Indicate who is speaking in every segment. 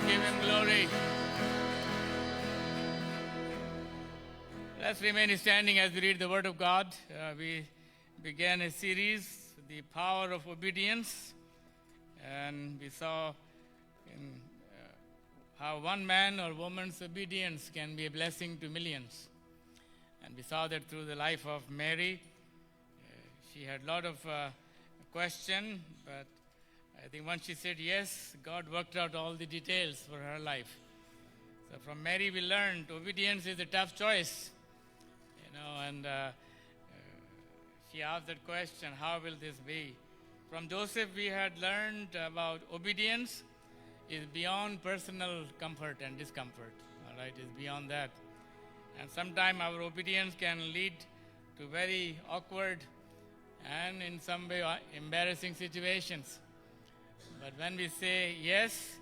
Speaker 1: Let's give him glory. Let's remain standing as we read the Word of God. We began a series, The Power of Obedience, and we saw in, how one man or woman's obedience can be a blessing to millions. And we saw that through the life of Mary. She had a lot of question, but I think once she said yes, God worked out all the details for her life. So from Mary we learned obedience is a tough choice, and she asked that question, how will this be? From Joseph we had learned about obedience is beyond personal comfort and discomfort, all right, it's beyond that. And sometimes our obedience can lead to very awkward and in some way embarrassing situations. But when we say yes,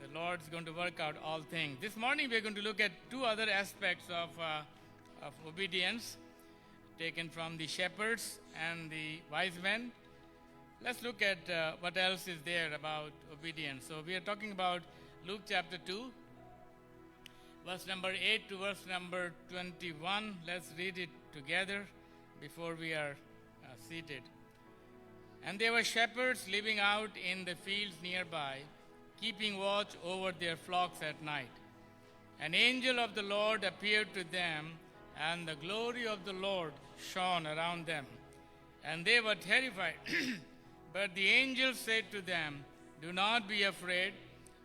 Speaker 1: the Lord's going to work out all things. This morning we're going to look at two other aspects of obedience taken from the shepherds and the wise men. Let's look at what else is there about obedience. So we are talking about Luke chapter 2, verse number 8 to verse number 21. Let's read it together before we are seated. And there were shepherds living out in the fields nearby, keeping watch over their flocks at night. An angel of the Lord appeared to them, and the glory of the Lord shone around them, and they were terrified. But the angel said to them, "Do not be afraid.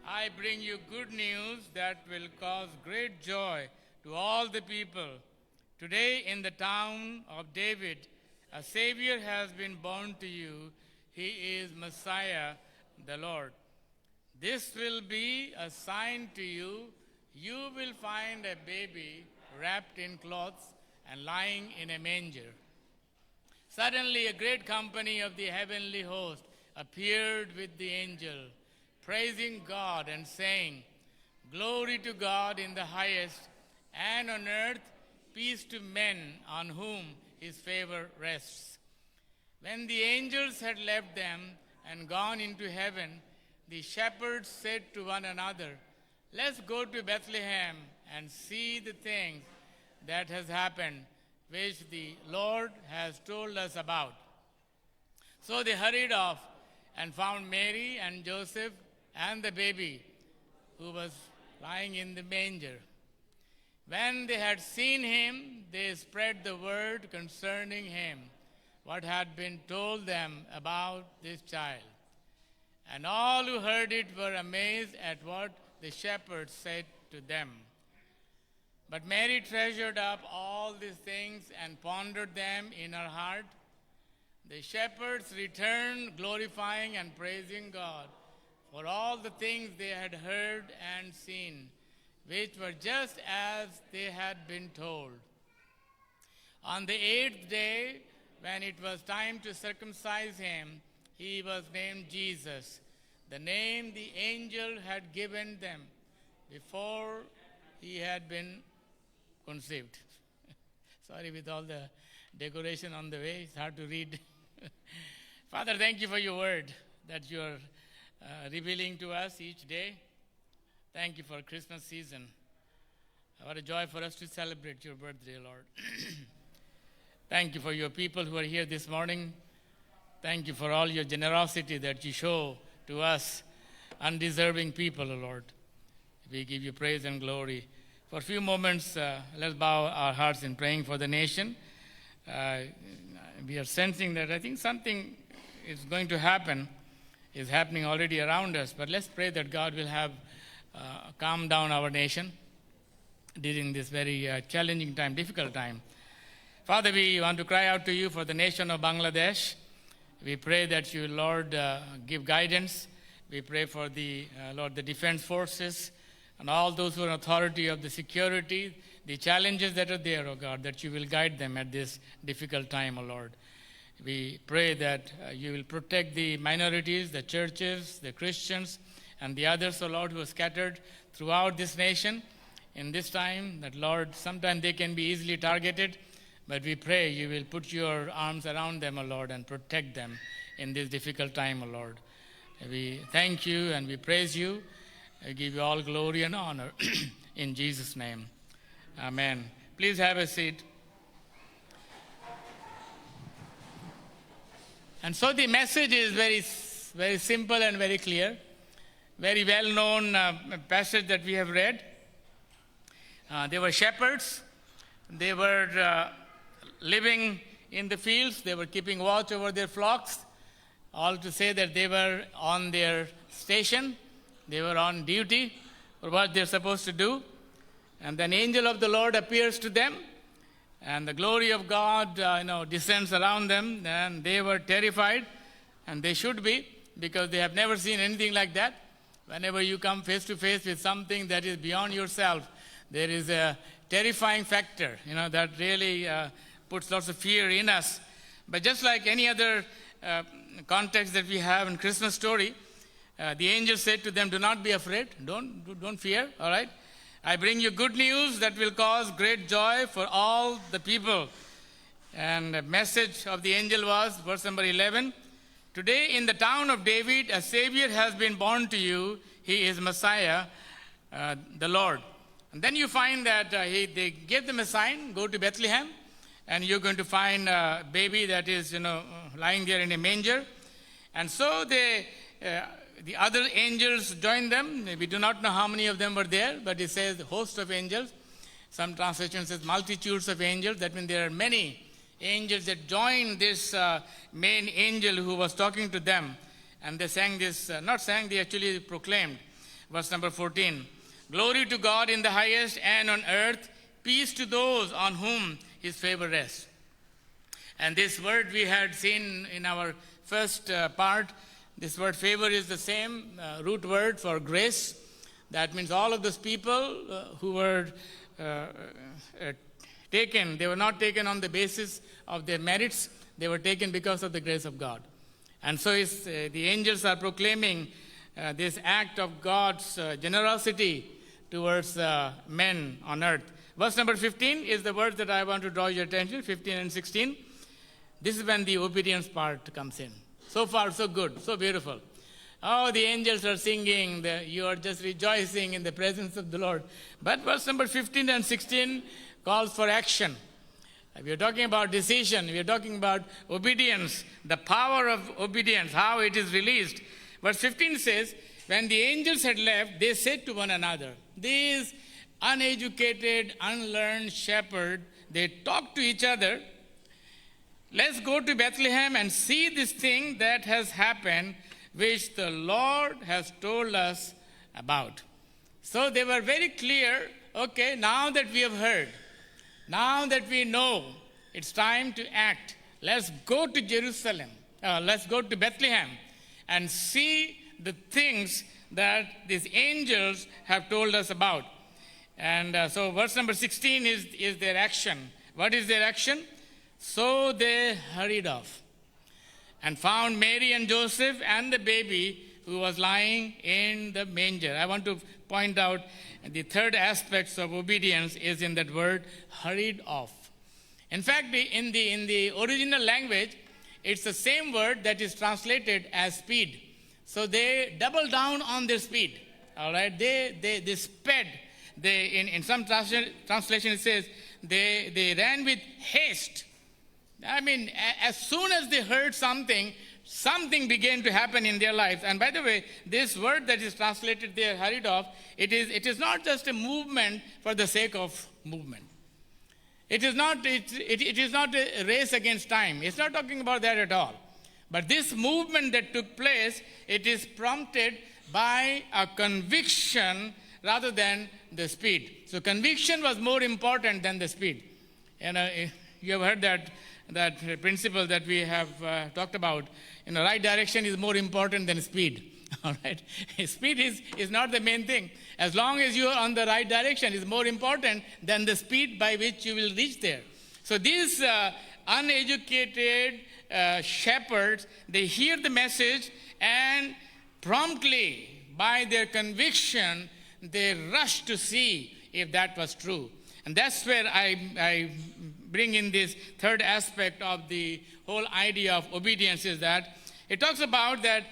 Speaker 1: I bring you good news that will cause great joy to all the people. Today in the town of David, a Savior has been born to you. He is Messiah, the Lord. This will be a sign to you. You will find a baby wrapped in cloths and lying in a manger." Suddenly a great company of the heavenly host appeared with the angel, praising God and saying, "Glory to God in the highest, and on earth peace to men on whom his favor rests." When the angels had left them and gone into heaven, the shepherds said to one another, "Let's go to Bethlehem and see the things that has happened, which the Lord has told us about." So they hurried off and found Mary and Joseph and the baby who was lying in the manger. When they had seen him, they spread the word concerning him, what had been told them about this child. And all who heard it were amazed at what the shepherds said to them. But Mary treasured up all these things and pondered them in her heart. The shepherds returned, glorifying and praising God for all the things they had heard and seen, which were just as they had been told. On the 8th day, when it was time to circumcise him, he was named Jesus, the name the angel had given them before he had been conceived. Sorry, with all the decoration on the way, it's hard to read. Father, thank you for your word that you are revealing to us each day. Thank you for Christmas season. What a joy for us to celebrate your birthday, Lord. Thank you for your people who are here this morning. Thank you for all your generosity that you show to us, undeserving people, Lord. We give you praise and glory. For a few moments, let's bow our hearts in praying for the nation. We are sensing that I think something is going to happen, is happening already around us, but let's pray that God will have calm down our nation during this very challenging time, difficult time. Father, we want to cry out to you for the nation of Bangladesh. We pray that you, Lord, give guidance. We pray for the defense forces and all those who are in authority of the security, the challenges that are there, oh God, that you will guide them at this difficult time, oh Lord. We pray that you will protect the minorities, the churches, the Christians, and the others, oh Lord, who are scattered throughout this nation in this time, that, Lord, sometimes they can be easily targeted, but we pray you will put your arms around them, O Lord, and protect them in this difficult time, O Lord. We thank you and we praise you I give you all glory and honor in Jesus' name. Amen. Please have a seat. And so the message is very simple and very clear. Very well-known passage that we have read. They were shepherds. They were living in the fields. They were keeping watch over their flocks. All to say that they were on their station. They were on duty for what they're supposed to do. And then angel of the Lord appears to them. And the glory of God, descends around them, and they were terrified, and they should be, because they have never seen anything like that. Whenever you come face to face with something that is beyond yourself, there is a terrifying factor, that really puts lots of fear in us. But just like any other context that we have in Christmas story, the angel said to them, "Do not be afraid. Don't fear. All right. I bring you good news that will cause great joy for all the people." And the message of the angel was, verse number 11, "Today in the town of David, a Savior has been born to you. He is Messiah, the Lord." And then you find that they gave them a sign, "Go to Bethlehem, and you're going to find a baby that is, lying there in a manger." And so the other angels joined them. We do not know how many of them were there, but it says host of angels. Some translation says multitudes of angels. That means there are many angels that joined this main angel who was talking to them. And they sang this, they actually proclaimed. Verse number 14, "Glory to God in the highest, and on earth, peace to those on whom his favor rests." And this word we had seen in our first part. This word favor is the same root word for grace. That means all of those people who were taken, they were not taken on the basis of their merits. They were taken because of the grace of God. And so the angels are proclaiming this act of God's generosity towards men on earth. Verse number 15 is the word that I want to draw your attention, 15 and 16. This is when the obedience part comes in. So far, so good, so beautiful. Oh, the angels are singing. You are just rejoicing in the presence of the Lord. But verse number 15 and 16 calls for action. We are talking about decision. We are talking about obedience, the power of obedience, how it is released. Verse 15 says, "When the angels had left, they said to one another," these uneducated, unlearned shepherds, they talked to each other, "Let's go to Bethlehem and see this thing that has happened, which the Lord has told us about." So they were very clear, okay, now that we have heard, now that we know, it's time to act. Let's go to Jerusalem. Let's go to Bethlehem and see the things that these angels have told us about. And so verse number 16 is their action. What is their action? "So they hurried off and found Mary and Joseph and the baby who was lying in the manger." I want to point out the third aspect of obedience is in that word, hurried off. In fact, in the original language, it's the same word that is translated as speed. So they doubled down on their speed. All right, they sped. In some translation it says they ran with haste. I mean, as soon as they heard something began to happen in their lives. And by the way, this word that is translated there, hurried off, it is not just a movement for the sake of movement. It is not a race against time. It's not talking about that at all. But this movement that took place, it is prompted by a conviction rather than the speed. So conviction was more important than the speed. And you have heard that principle that we have talked about. Right direction is more important than speed. All right, speed is not the main thing. As long as you are on the right direction, is more important than the speed by which you will reach there. So these uneducated shepherds, they hear the message, and promptly, by their conviction, they rush to see if that was true. And that's where I bring in this third aspect of the whole idea of obedience, is that it talks about that,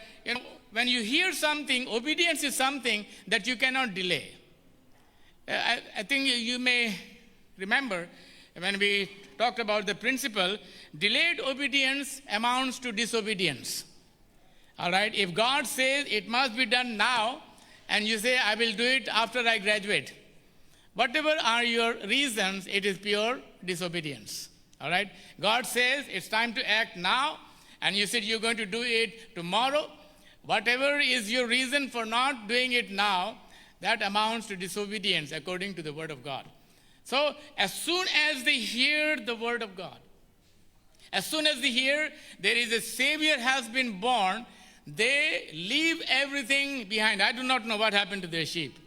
Speaker 1: when you hear something, obedience is something that you cannot delay. I think you may remember when we talked about the principle, delayed obedience amounts to disobedience. All right? If God says it must be done now, and you say, I will do it after I graduate, whatever are your reasons, it is pure disobedience. All right? God says it's time to act now, and you said you're going to do it tomorrow. Whatever is your reason for not doing it now, that amounts to disobedience according to the word of God. So as soon as they hear the word of God, as soon as they hear there is a Savior has been born, they leave everything behind. I do not know what happened to their sheep.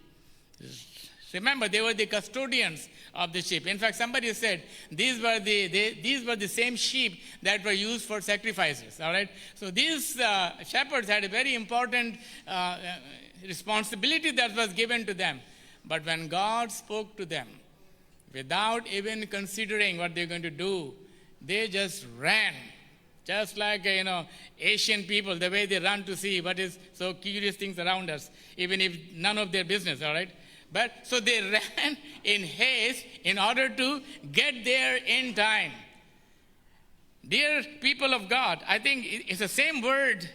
Speaker 1: Remember, they were the custodians of the sheep. In fact, somebody said these were the same sheep that were used for sacrifices. All right. So these shepherds had a very important responsibility that was given to them. But when God spoke to them, without even considering what they're going to do, they just ran. Just like, Asian people, the way they run to see what is so curious things around us, even if none of their business, all right? But so they ran in haste in order to get there in time. Dear people of God, I think it's the same word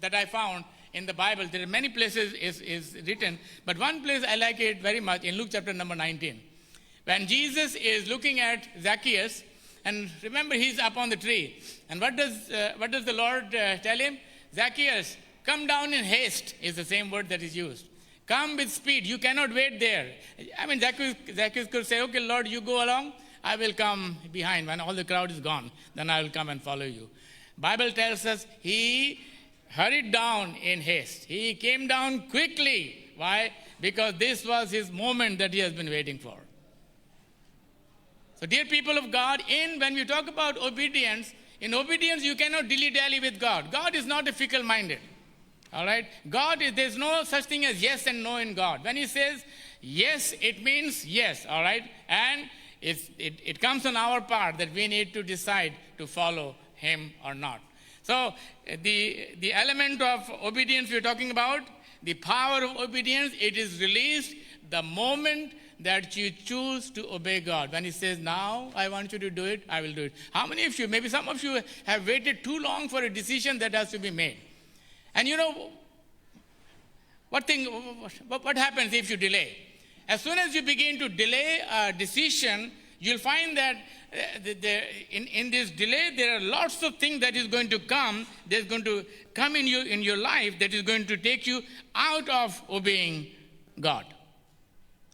Speaker 1: that I found in the Bible. There are many places is written, but one place I like it very much in Luke chapter number 19. When Jesus is looking at Zacchaeus, and remember he's up on the tree, and what does the Lord tell him? Zacchaeus, come down in haste is the same word that is used. Come with speed. You cannot wait there. I mean, Zacchaeus could say, okay, Lord, you go along. I will come behind. When all the crowd is gone, then I will come and follow you. Bible tells us he hurried down in haste. He came down quickly. Why? Because this was his moment that he has been waiting for. So dear people of God, when we talk about obedience, in obedience you cannot dilly-dally with God. God is not a fickle-minded. All right? There's no such thing as yes and no in God. When he says yes, it means yes. All right? And it comes on our part that we need to decide to follow him or not. So the element of obedience we're talking about, the power of obedience, it is released the moment that you choose to obey God. When he says, now I want you to do it, I will do it. How many of you, maybe some of you have waited too long for a decision that has to be made. And what happens if you delay? As soon as you begin to delay a decision, you'll find that in this delay, there are lots of things that is going to come. There's going to come in your life that is going to take you out of obeying God.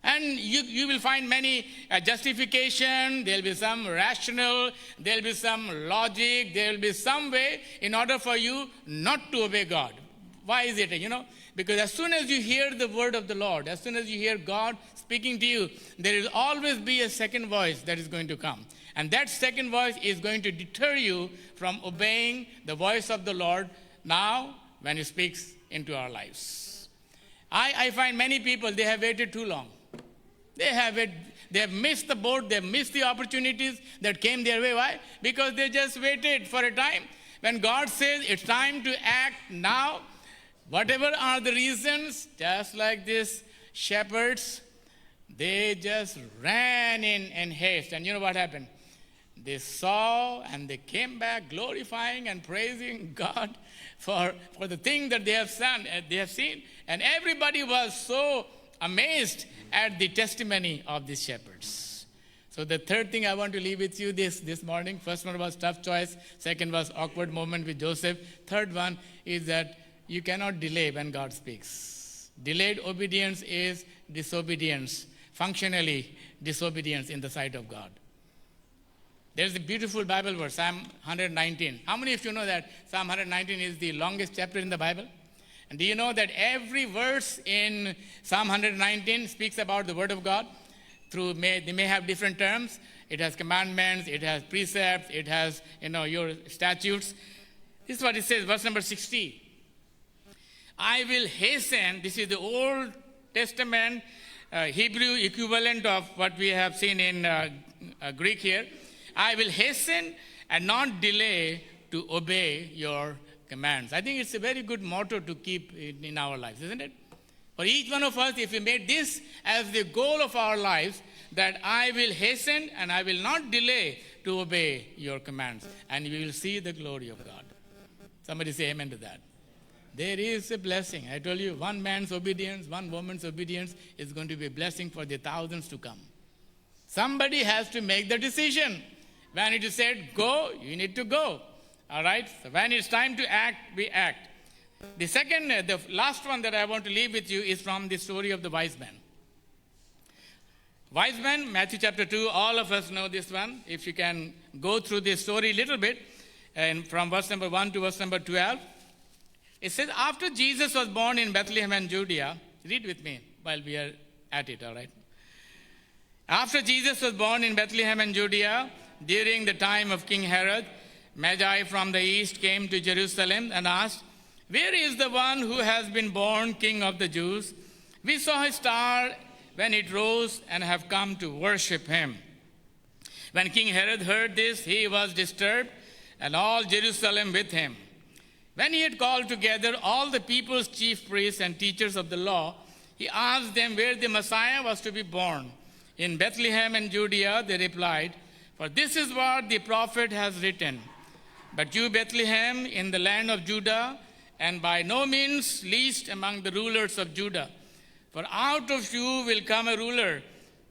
Speaker 1: And you will find many justification, there will be some rational, there will be some logic, there will be some way in order for you not to obey God. Why is it? Because as soon as you hear the word of the Lord, as soon as you hear God speaking to you, there will always be a second voice that is going to come. And that second voice is going to deter you from obeying the voice of the Lord now when he speaks into our lives. I find many people, they have waited too long. They have missed the boat, they have missed the opportunities that came their way. Why? Because they just waited for a time. When God says it's time to act now, whatever are the reasons, just like these shepherds, they just ran in haste. And you know what happened? They saw and they came back glorifying and praising God for the thing that they have seen. And everybody was so amazed at the testimony of these shepherds. So the third thing I want to leave with you this morning, first one was tough choice, second was awkward moment with Joseph, third one is that you cannot delay when God speaks. Delayed obedience is disobedience, functionally disobedience in the sight of God. There's a beautiful Bible verse, Psalm 119. How many of you know that Psalm 119 is the longest chapter in the Bible? And do you know that every verse in Psalm 119 speaks about the word of God? They may have different terms. It has commandments, it has precepts, it has your statutes. This is what it says, verse number 60. I will hasten, this is the Old Testament Hebrew equivalent of what we have seen in Greek here. I will hasten and not delay to obey your commands. I think it's a very good motto to keep in our lives, isn't it? For each one of us, if we made this as the goal of our lives, that I will hasten and I will not delay to obey your commands, and we will see the glory of God. Somebody say amen to that. There is a blessing. I told you, one man's obedience, one woman's obedience is going to be a blessing for the thousands to come. Somebody has to make the decision. When it is said, go, you need to go. All right? So when it's time to act, we act. The last one that I want to leave with you is from the story of the wise men. Wise men, Matthew chapter 2, all of us know this one. If you can go through this story a little bit, and from verse number 1 to verse number 12, it says, after Jesus was born in Bethlehem and Judea, read with me while we are at it, all right? After Jesus was born in Bethlehem and Judea, during the time of King Herod, Magi from the east came to Jerusalem and asked, where is the one who has been born King of the Jews? We saw his star when it rose and have come to worship him. When King Herod heard this, he was disturbed, and all Jerusalem with him. When he had called together all the people's chief priests and teachers of the law, he asked them where the Messiah was to be born. In Bethlehem and Judea, they replied, for this is what the prophet has written. But you, Bethlehem, in the land of Judah, and by no means least among the rulers of Judah, for out of you will come a ruler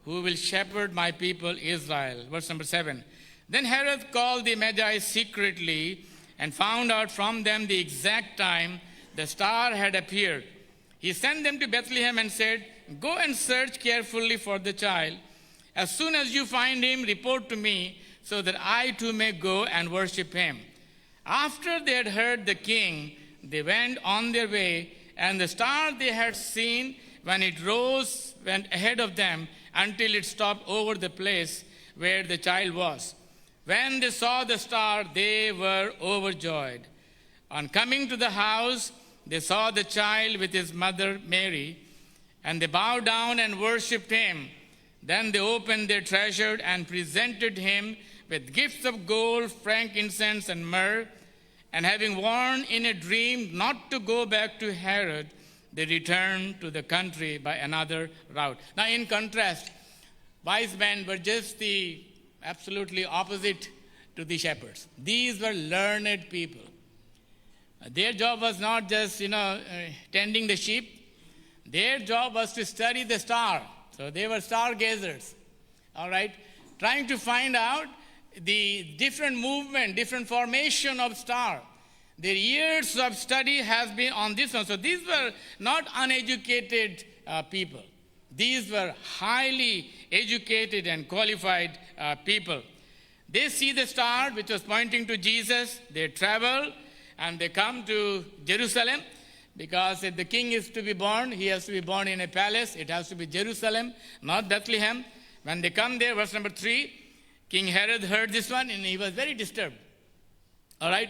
Speaker 1: who will shepherd my people Israel. Verse number 7. Then Herod called the Magi secretly and found out from them the exact time the star had appeared. He sent them to Bethlehem and said, go and search carefully for the child. As soon as you find him, report to me, so that I too may go and worship him. After they had heard the king, they went on their way, and the star they had seen when it rose went ahead of them until it stopped over the place where the child was. When they saw the star, they were overjoyed. On coming to the house, they saw the child with his mother Mary, and they bowed down and worshipped him. Then they opened their treasure and presented him with gifts of gold, frankincense, and myrrh. And having warned in a dream not to go back to Herod, they returned to the country by another route. Now, in contrast, wise men were just the absolutely opposite to the shepherds. These were learned people. Their job was not just, tending the sheep. Their job was to study the star. So they were stargazers, all right, trying to find out the different movement, different formation of star. Their years of study has been on this one. So these were not uneducated people. These were highly educated and qualified people. They see the star which was pointing to Jesus. They travel and they come to Jerusalem, because if the king is to be born, he has to be born in a palace. It has to be Jerusalem, not Bethlehem. When they come there, verse number 3, King Herod heard this one and he was very disturbed. All right?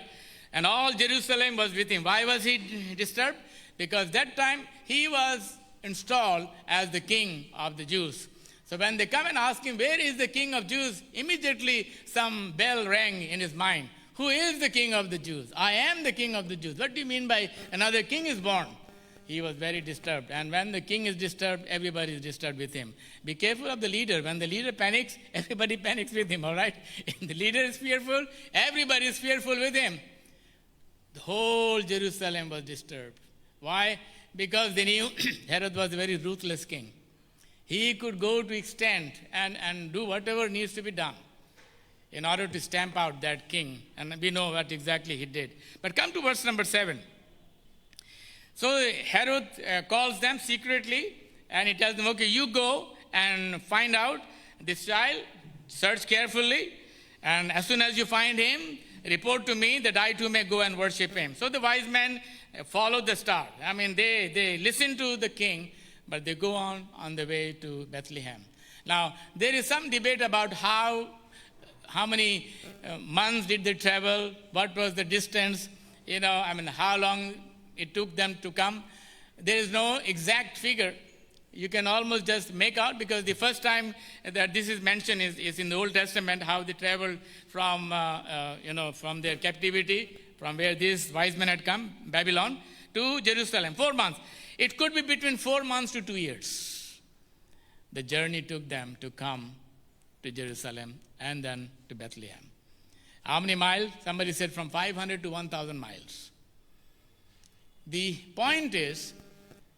Speaker 1: And all Jerusalem was with him. Why was he disturbed? Because that time he was installed as the king of the Jews. So when they come and ask him, where is the king of Jews? Immediately some bell rang in his mind. Who is the king of the Jews? I am the king of the Jews. What do you mean by another king is born? He was very disturbed. And when the king is disturbed, everybody is disturbed with him. Be careful of the leader. When the leader panics, everybody panics with him, all right? If the leader is fearful, everybody is fearful with him. The whole Jerusalem was disturbed. Why? Because they knew Herod was a very ruthless king. He could go to extent and do whatever needs to be done in order to stamp out that king. And we know what exactly he did. But come to verse number 7. So Herod calls them secretly and he tells them, okay, you go and find out this child, search carefully, and as soon as you find him, report to me that I too may go and worship him. So the wise men followed the star. I mean, they listen to the king, but they go on the way to Bethlehem. Now, there is some debate about how many months did they travel, what was the distance, how long it took them to come. There is no exact figure. You can almost just make out, because the first time that this is mentioned is in the Old Testament, how they traveled from their captivity from where these wise men had come, Babylon, to Jerusalem. 4 months. It could be between 4 months to 2 years. The journey took them to come to Jerusalem and then to Bethlehem. How many miles? Somebody said from 500 to 1,000 miles. The point is,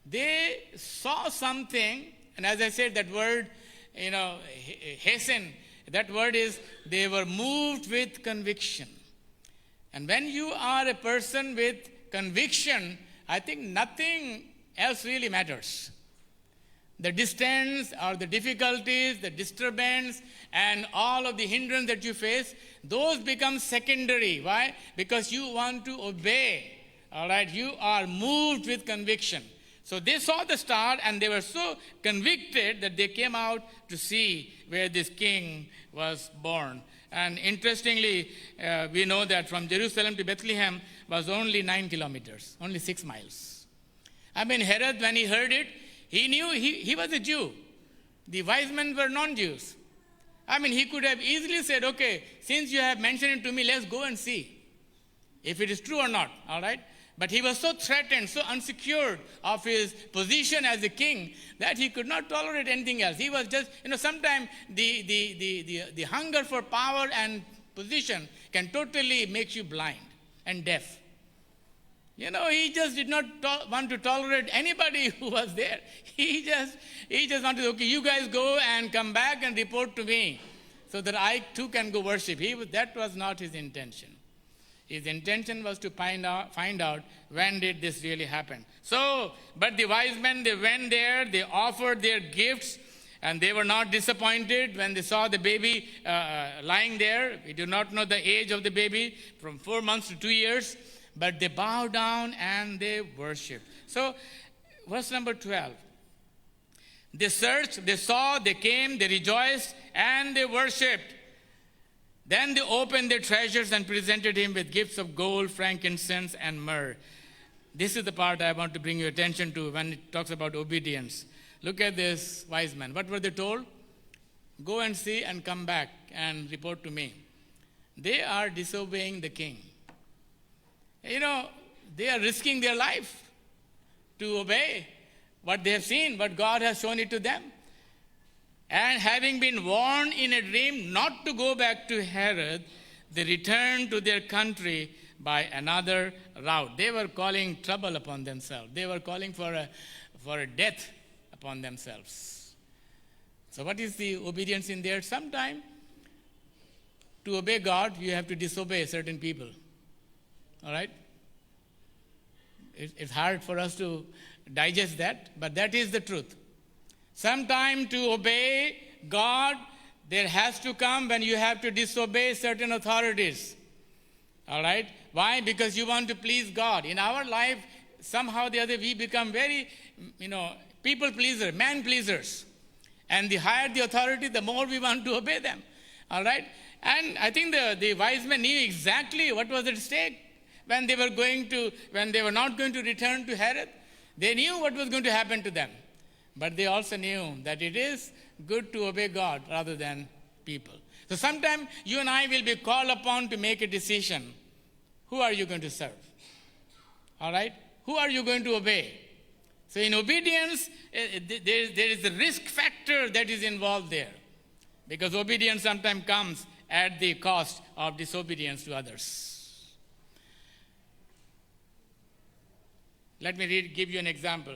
Speaker 1: they saw something, and as I said, that word, hasten, that word is, they were moved with conviction. And when you are a person with conviction, I think nothing else really matters. The distance or the difficulties, the disturbance, and all of the hindrance that you face, those become secondary. Why? Because you want to obey. All right? You are moved with conviction. So they saw the star and they were so convicted that they came out to see where this king was born. And interestingly, we know that from Jerusalem to Bethlehem was only 9 kilometers, only 6 miles. I mean, Herod, when he heard it, he knew he was a Jew. The wise men were non-Jews. I mean, he could have easily said, okay, since you have mentioned it to me, let's go and see if it is true or not, all right? But he was so threatened, so unsecured of his position as a king that he could not tolerate anything else. He was just, sometimes the hunger for power and position can totally make you blind and deaf. He just did not want to tolerate anybody who was there. He just wanted, okay, you guys go and come back and report to me so that I too can go worship. That was not his intention. His intention was to find out when did this really happen. So, but the wise men, they went there, they offered their gifts, and they were not disappointed when they saw the baby lying there. We do not know the age of the baby, from 4 months to 2 years, but they bowed down and they worshiped. So, verse number 12. They searched, they saw, they came, they rejoiced, and they worshiped. Then they opened their treasures and presented him with gifts of gold, frankincense, and myrrh. This is the part I want to bring your attention to when it talks about obedience. Look at this wise men. What were they told? Go and see and come back and report to me. They are disobeying the king. They are risking their life to obey what they have seen, what God has shown it to them. And having been warned in a dream not to go back to Herod, they returned to their country by another route. They were calling trouble upon themselves. They were calling for a death upon themselves. So what is the obedience in there? Sometimes to obey God, you have to disobey certain people. All right? It's hard for us to digest that, but that is the truth. Sometime to obey God, there has to come when you have to disobey certain authorities. All right? Why? Because you want to please God. In our life, somehow or the other, we become very, people pleasers, man pleasers. And the higher the authority, the more we want to obey them. All right? And I think the wise men knew exactly what was at stake when they were not going to return to Herod. They knew what was going to happen to them. But they also knew that it is good to obey God rather than people. So sometime you and I will be called upon to make a decision. Who are you going to serve? All right? Who are you going to obey? So in obedience, there is a risk factor that is involved there. Because obedience sometimes comes at the cost of disobedience to others. Let me give you an example.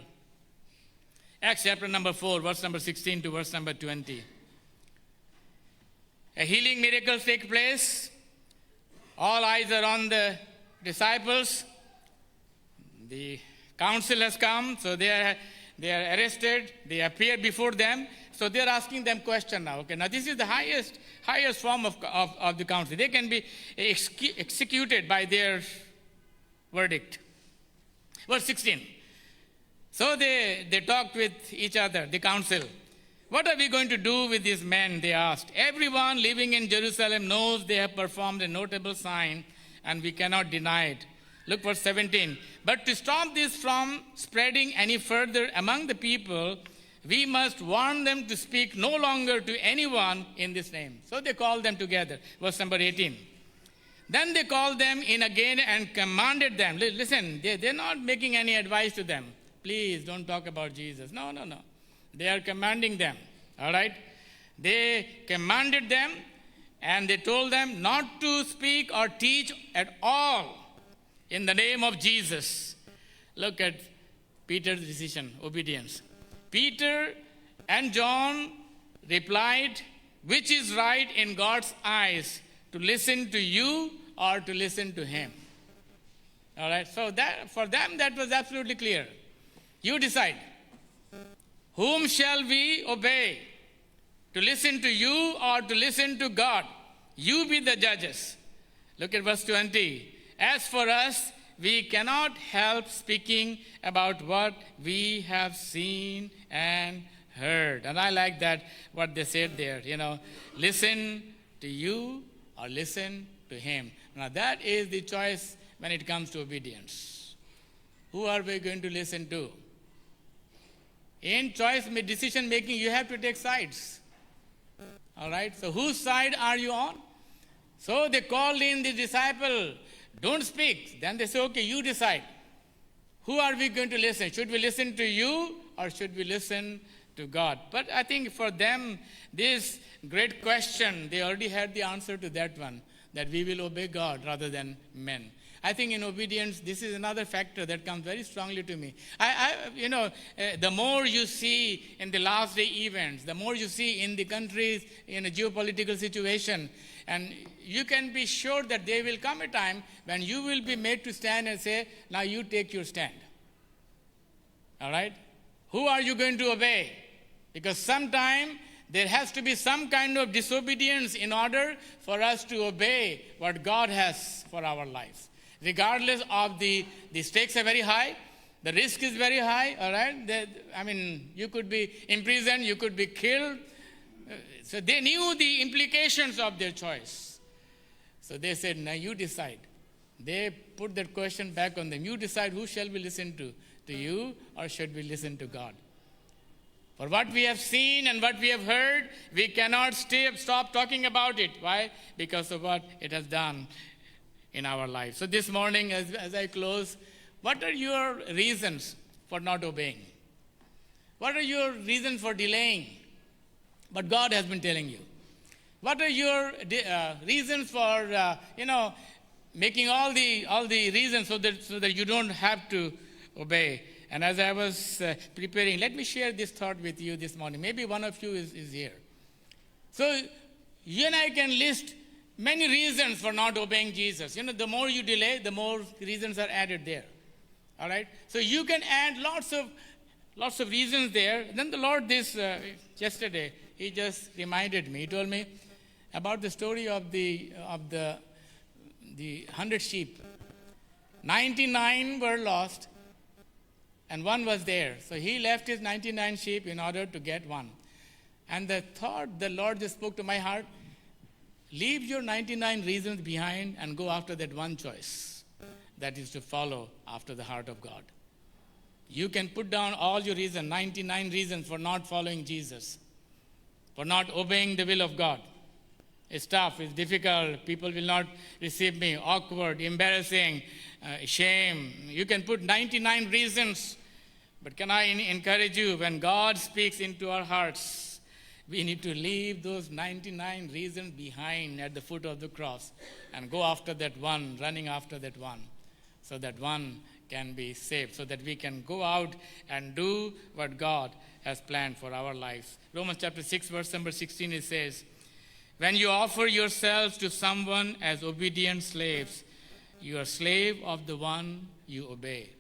Speaker 1: Acts chapter number 4, verse number 16 to verse number 20. A healing miracle takes place. All eyes are on the disciples. The council has come, so they are arrested. They appear before them. So they are asking them question now. Okay, now this is the highest form of the council. They can be executed by their verdict. Verse 16. So they talked with each other, the council. What are we going to do with these men, they asked. Everyone living in Jerusalem knows they have performed a notable sign, and we cannot deny it. Look verse 17. But to stop this from spreading any further among the people, we must warn them to speak no longer to anyone in this name. So they called them together. Verse number 18. Then they called them in again and commanded them. Listen, they're not making any advice to them. Please don't talk about Jesus. No. They are commanding them. All right? They commanded them and they told them not to speak or teach at all in the name of Jesus. Look at Peter's decision, obedience. Peter and John replied, which is right in God's eyes, to listen to you or to listen to him? All right, so that for them that was absolutely clear. You decide. Whom shall we obey? To listen to you or to listen to God? You be the judges. Look at verse 20. As for us, we cannot help speaking about what we have seen and heard. And I like that, what they said there, listen to you or listen to him. Now that is the choice when it comes to obedience. Who are we going to listen to? In choice decision making, you have to take sides. All right, so whose side are you on? So they called in the disciple, don't speak. Then they say, okay, you decide. Who are we going to listen? Should we listen to you or should we listen to God? But I think for them, this great question, they already had the answer to that one, that we will obey God rather than men. I think in obedience, this is another factor that comes very strongly to me. The more you see in the last day events, the more you see in the countries, in a geopolitical situation, and you can be sure that there will come a time when you will be made to stand and say, now you take your stand. All right? Who are you going to obey? Because sometime there has to be some kind of disobedience in order for us to obey what God has for our lives. Regardless of the stakes are very high, the risk is very high, all right? You could be imprisoned, you could be killed. So they knew the implications of their choice. So they said, now you decide. They put that question back on them. You decide, who shall we listen to you or should we listen to God? For what we have seen and what we have heard, we cannot stop talking about it. Why? Because of what it has done in our life. So this morning, as I close, what are your reasons for not obeying? What are your reasons for delaying what God has been telling you? What are your reasons for, making all the reasons so that you don't have to obey? And as I was preparing, let me share this thought with you this morning. Maybe one of you is here. So you and I can list many reasons for not obeying Jesus. The more you delay, the more reasons are added there. All right? So you can add lots of reasons there. Then the Lord, yesterday, he just reminded me. He told me about the story of the 100 sheep. 99 were lost and one was there. So he left his 99 sheep in order to get one. And the thought the Lord just spoke to my heart, leave your 99 reasons behind and go after that one choice. That is to follow after the heart of God. You can put down all your reasons, 99 reasons for not following Jesus, for not obeying the will of God. It's tough, it's difficult, people will not receive me, awkward, embarrassing, shame. You can put 99 reasons, but can I encourage you, when God speaks into our hearts, we need to leave those 99 reasons behind at the foot of the cross and go after that one, running after that one, so that one can be saved, so that we can go out and do what God has planned for our lives. Romans chapter 6, verse number 16, it says, when you offer yourselves to someone as obedient slaves, you are slave of the one you obey.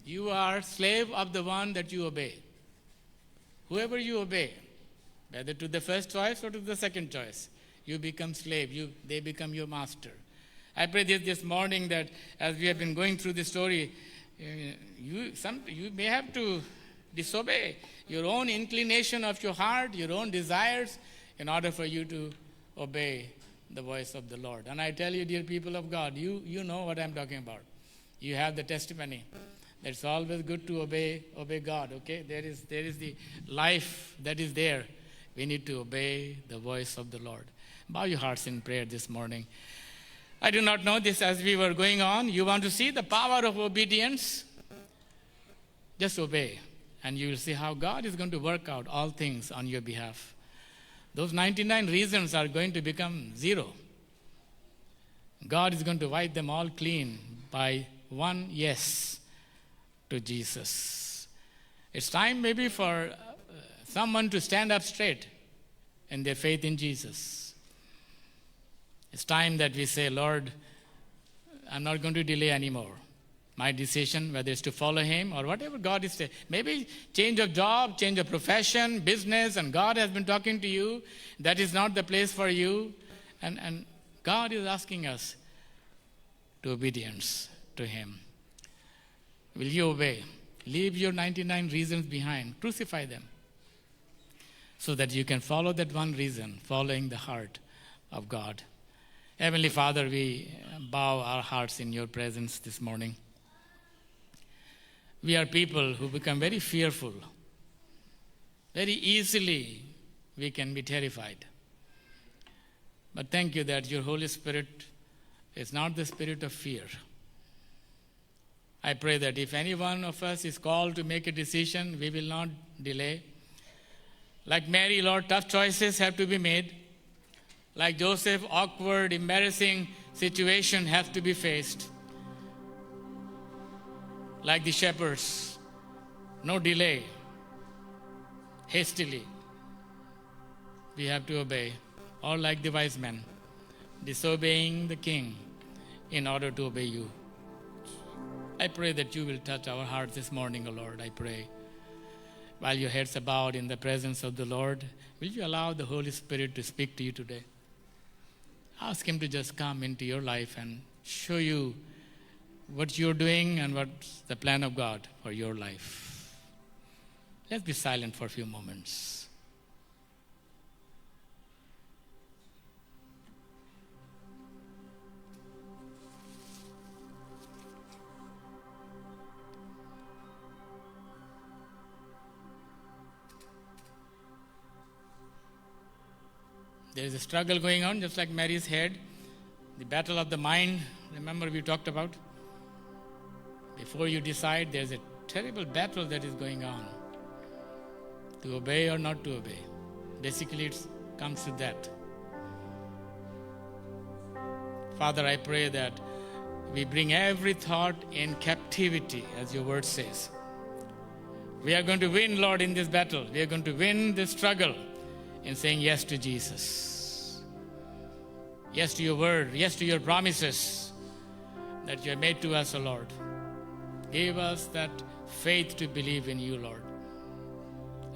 Speaker 1: You are slave of the one that you obey. Whoever you obey, whether to the first choice or to the second choice, you become slave. They become your master. I pray this morning that as we have been going through this story, you may have to disobey your own inclination of your heart, your own desires, in order for you to obey the voice of the Lord. And I tell you, dear people of God, you know what I'm talking about. You have the testimony. It's always good to obey God, okay? There is the life that is there. We need to obey the voice of the Lord. Bow your hearts in prayer this morning. I do not know this as we were going on. You want to see the power of obedience? Just obey, and you will see how God is going to work out all things on your behalf. Those 99 reasons are going to become zero. God is going to wipe them all clean by one yes to Jesus. It's time maybe for someone to stand up straight in their faith in Jesus. It's time that we say, Lord, I'm not going to delay anymore. My decision, whether it's to follow him or whatever God is saying. Maybe change of job, change of profession, business, and God has been talking to you. That is not the place for you. And God is asking us to obedience to him. Will you obey? Leave your 99 reasons behind. Crucify them. So that you can follow that one reason, following the heart of God. Heavenly Father, we bow our hearts in your presence this morning. We are people who become very fearful. Very easily we can be terrified. But thank you that your Holy Spirit is not the spirit of fear. I pray that if any one of us is called to make a decision, we will not delay. Like Mary, Lord, tough choices have to be made. Like Joseph, awkward, embarrassing situation have to be faced. Like the shepherds, no delay, hastily. We have to obey, or like the wise men, disobeying the king in order to obey you. I pray that you will touch our hearts this morning, O Lord, I pray. While your heads are bowed in the presence of the Lord, will you allow the Holy Spirit to speak to you today? Ask him to just come into your life and show you what you're doing and what's the plan of God for your life. Let's be silent for a few moments. There is a struggle going on, just like Mary's head, the battle of the mind. Remember we talked about? Before you decide, there's a terrible battle that is going on. To obey or not to obey. Basically, it comes to that. Father, I pray that we bring every thought in captivity, as your word says. We are going to win, Lord, in this battle. We are going to win this struggle in saying yes to Jesus. Yes to your word. Yes to your promises that you have made to us, O Lord. Give us that faith to believe in you, Lord.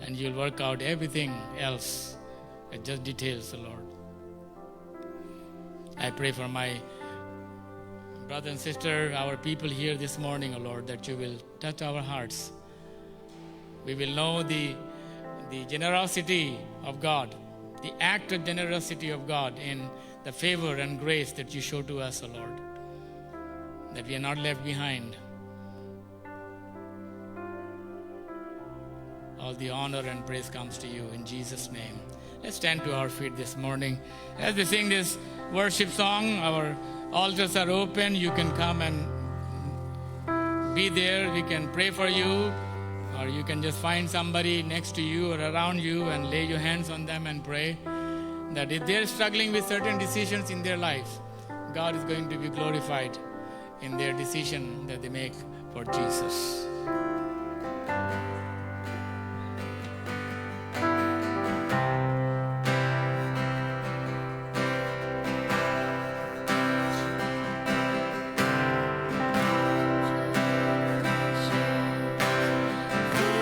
Speaker 1: And you'll work out everything else. It just details, O Lord. I pray for my brother and sister, our people here this morning, O Lord, that you will touch our hearts. We will know the generosity of God, the act of generosity of God in the favor and grace that you show to us, O Lord, that we are not left behind. All the honor and praise comes to you in Jesus' name. Let's stand to our feet this morning. As we sing this worship song, our altars are open. You can come and be there. We can pray for you, or you can just find somebody next to you or around you and lay your hands on them and pray that if they're struggling with certain decisions in their life, God is going to be glorified in their decision that they make for Jesus.